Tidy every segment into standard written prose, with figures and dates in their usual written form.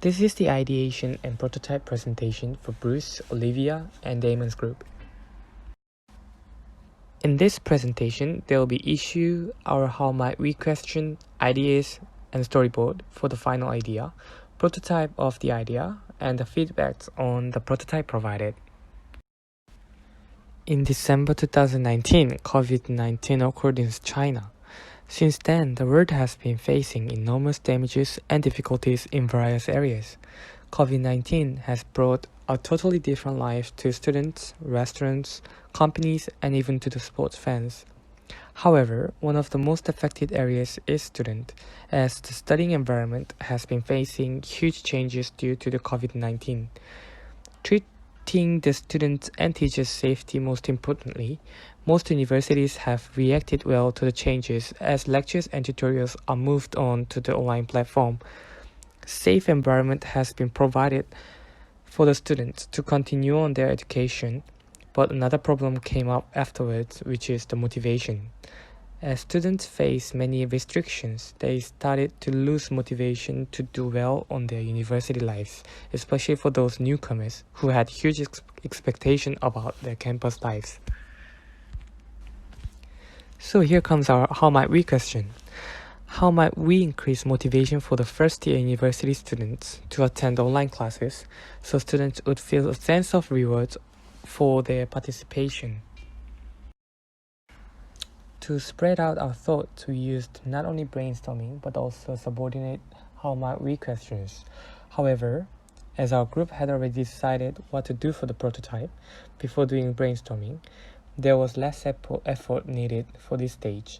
This is the ideation and prototype presentation for Bruce, Olivia, and Damon's group. In this presentation, there will be issue, our how might we question, ideas, and storyboard for the final idea, prototype of the idea, and the feedbacks on the prototype provided. In December 2019, COVID-19 occurred in China. Since then, the world has been facing enormous damages and difficulties in various areas. COVID-19 has brought a totally different life to students, restaurants, companies, and even to the sports fans. However, one of the most affected areas is student, as the studying environment has been facing huge changes due to the COVID-19. Treating the students' and teachers' safety most importantly, most universities have reacted well to the changes as lectures and tutorials are moved on to the online platform. Safe environment has been provided for the students to continue on their education, but another problem came up afterwards, which is the motivation. As students face many restrictions, they started to lose motivation to do well on their university lives, especially for those newcomers who had huge expectation about their campus lives. So here comes our how might we question. How might we increase motivation for the first-year university students to attend online classes so students would feel a sense of reward for their participation? To spread out our thoughts, we used not only brainstorming but also subordinate how might we questions. However, as our group had already decided what to do for the prototype before doing brainstorming, there was less effort needed for this stage.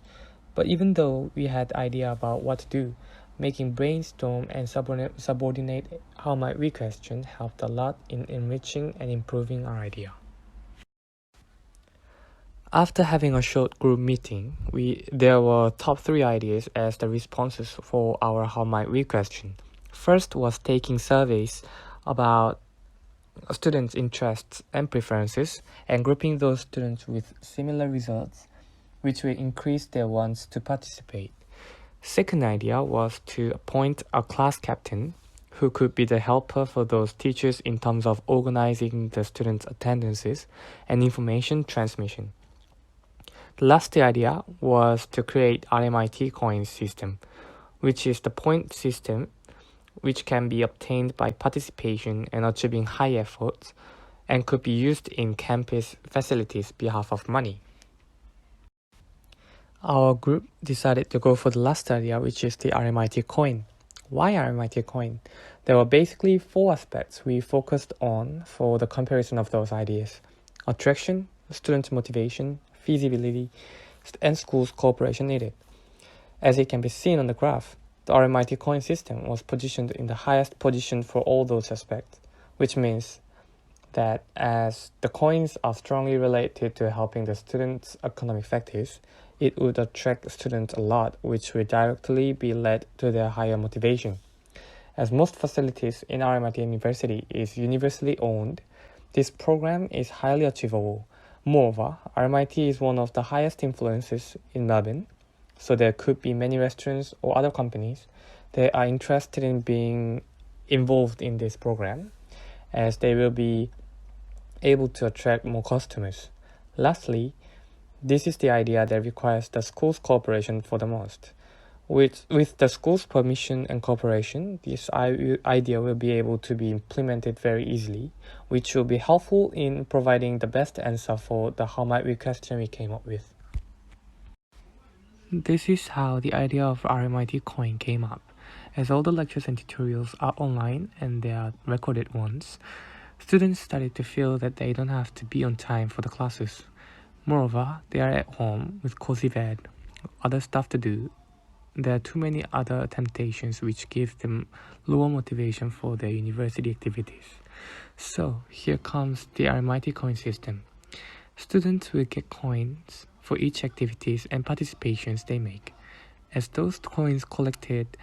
But even though we had idea about what to do, making brainstorm and subordinate how might we question helped a lot in enriching and improving our idea. After having a short group meeting, there were top 3 ideas as the responses for our how might we question. First was taking surveys about students' interests and preferences and grouping those students with similar results, which will increase their wants to participate. Second idea was to appoint a class captain who could be the helper for those teachers in terms of organizing the students' attendances and information transmission. The last idea was to create RMIT coins system, which is the point system which can be obtained by participation and achieving high efforts and could be used in campus facilities behalf of money. Our group decided to go for the last idea, which is the RMIT coin. Why RMIT coin? There were basically 4 aspects we focused on for the comparison of those ideas: attraction, student motivation, feasibility, and schools cooperation needed. As it can be seen on the graph, the RMIT coin system was positioned in the highest position for all those aspects, which means that as the coins are strongly related to helping the students' economic factors, it would attract students a lot, which will directly be led to their higher motivation. As most facilities in RMIT University is universally owned, this program is highly achievable. Moreover, RMIT is one of the highest influences in Melbourne, so there could be many restaurants or other companies that are interested in being involved in this program, as they will be able to attract more customers. Lastly, this is the idea that requires the school's cooperation for the most. With the school's permission and cooperation, this idea will be able to be implemented very easily, which will be helpful in providing the best answer for the how might we question we came up with. This is how the idea of RMIT coin came up. As all the lectures and tutorials are online and they are recorded ones, students started to feel that they don't have to be on time for the classes. Moreover, they are at home with cozy bed, other stuff to do. There are too many other temptations which give them lower motivation for their university activities. So here comes the RMIT coin system. Students will get coins for each activities and participations they make. As those coins collected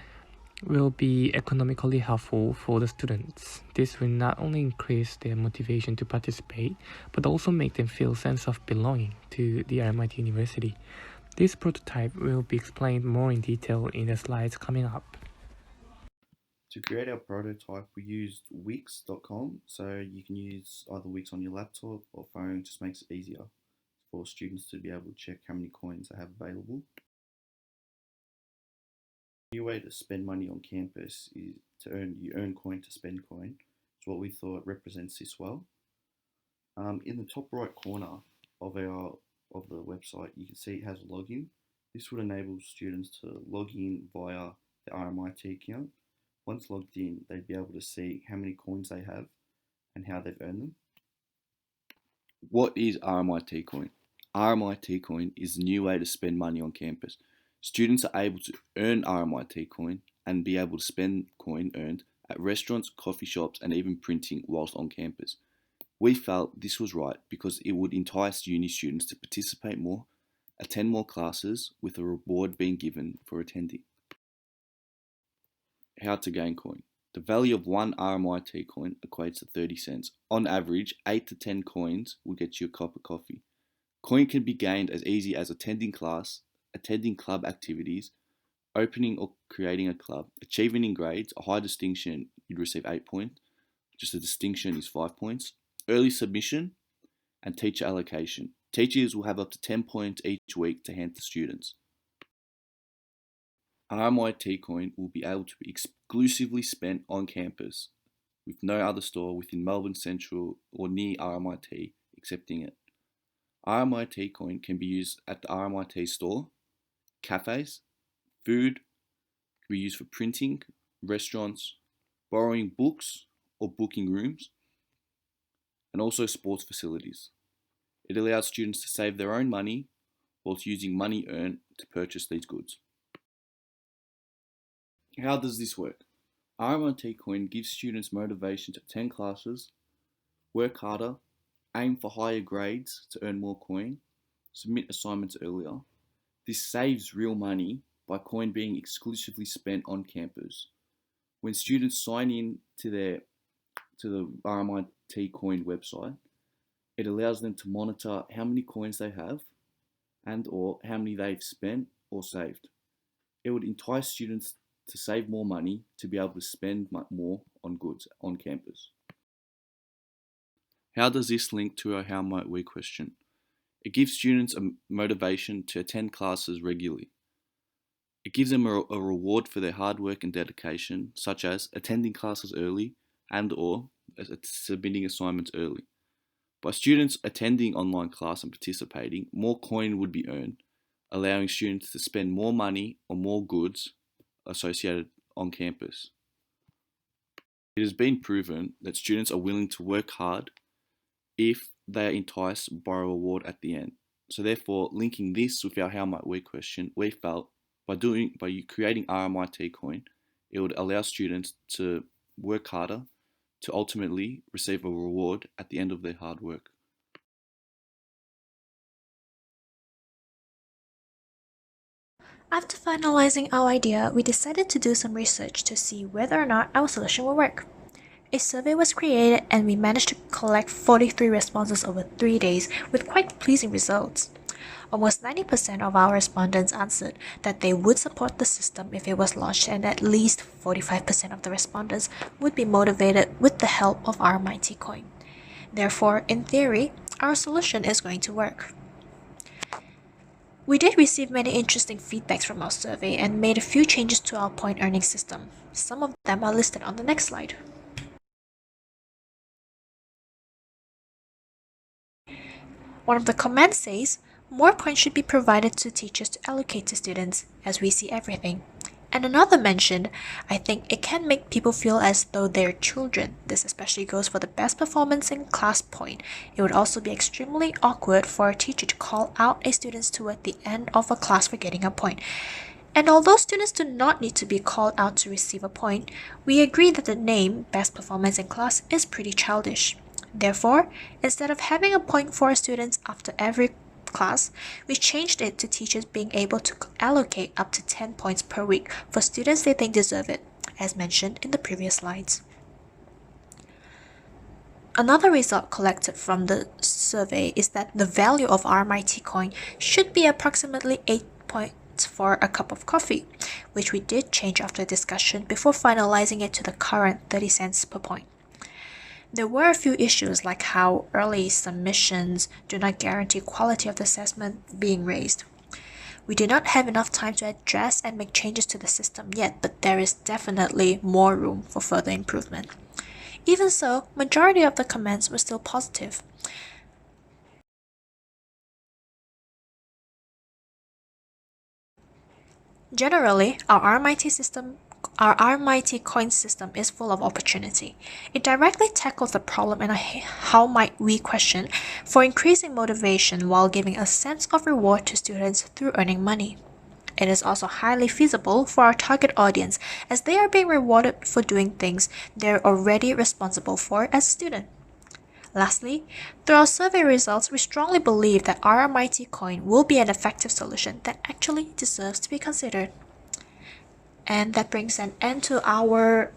will be economically helpful for the students. This will not only increase their motivation to participate, but also make them feel a sense of belonging to the RMIT University. This prototype will be explained more in detail in the slides coming up. To create our prototype, we used Wix.com, so you can use either Wix on your laptop or phone. It just makes it easier for students to be able to check how many coins they have available. A new way to spend money on campus is you earn coin to spend coin. It's what we thought represents this well. In the top right corner of the website, you can see it has login. This would enable students to log in via the RMIT account. Once logged in, they'd be able to see how many coins they have and how they've earned them. What is RMIT Coin? RMIT Coin is a new way to spend money on campus. Students are able to earn RMIT Coin and be able to spend coin earned at restaurants, coffee shops, and even printing whilst on campus. We felt this was right because it would entice uni students to participate more, attend more classes, with a reward being given for attending. How to gain coin. The value of one RMIT coin equates to 30 cents. On average, 8 to 10 coins will get you a cup of coffee. Coin can be gained as easy as attending class, attending club activities, opening or creating a club, achieving in grades. A high distinction, you'd receive 8 points. Just a distinction is 5 points. Early submission, and teacher allocation. Teachers will have up to 10 points each week to hand to students. RMIT Coin will be able to be exclusively spent on campus, with no other store within Melbourne Central or near RMIT accepting it. RMIT Coin can be used at the RMIT store, cafes, food, can be used for printing, restaurants, borrowing books or booking rooms, and also sports facilities. It allows students to save their own money whilst using money earned to purchase these goods. How does this work? RMIT Coin gives students motivation to attend classes, work harder, aim for higher grades to earn more coin, submit assignments earlier. This saves real money by coin being exclusively spent on campus. When students sign in to the RMIT Coin website, it allows them to monitor how many coins they have and or how many they've spent or saved. It would entice students to save more money to be able to spend more on goods on campus. How does this link to our how might we question? It gives students a motivation to attend classes regularly. It gives them a reward for their hard work and dedication, such as attending classes early and or submitting assignments early. By students attending online class and participating, more coin would be earned, allowing students to spend more money on more goods associated on campus. It has been proven that students are willing to work hard if they are enticed by a reward at the end. So therefore, linking this with our how might we question, we felt by creating RMIT Coin, it would allow students to work harder to ultimately receive a reward at the end of their hard work. After finalizing our idea, we decided to do some research to see whether or not our solution will work. A survey was created and we managed to collect 43 responses over 3 days with quite pleasing results. Almost 90% of our respondents answered that they would support the system if it was launched, and at least 45% of the respondents would be motivated with the help of RMIT Coin. Therefore, in theory, our solution is going to work. We did receive many interesting feedbacks from our survey and made a few changes to our point earning system. Some of them are listed on the next slide. One of the comments says, more points should be provided to teachers to allocate to students, as we see everything. And another mentioned, I think it can make people feel as though they're children. This especially goes for the best performance in class point. It would also be extremely awkward for a teacher to call out a student toward the end of a class for getting a point. And although students do not need to be called out to receive a point, we agree that the name Best Performance in Class is pretty childish. Therefore, instead of having a point for students after every class, we changed it to teachers being able to allocate up to 10 points per week for students they think deserve it, as mentioned in the previous slides. Another result collected from the survey is that the value of RMIT Coin should be approximately cents for a cup of coffee, which we did change after discussion before finalizing it to the current 30 cents per point. There were a few issues like how early submissions do not guarantee quality of the assessment being raised. We did not have enough time to address and make changes to the system yet, but there is definitely more room for further improvement. Even so, majority of the comments were still positive. Generally, our RMIT coin system is full of opportunity. It directly tackles the problem and how might we question for increasing motivation while giving a sense of reward to students through earning money. It is also highly feasible for our target audience as they are being rewarded for doing things they're already responsible for as a student. Lastly, through our survey results, we strongly believe that RMIT Coin will be an effective solution that actually deserves to be considered. And that brings an end to our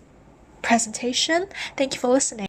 presentation. Thank you for listening.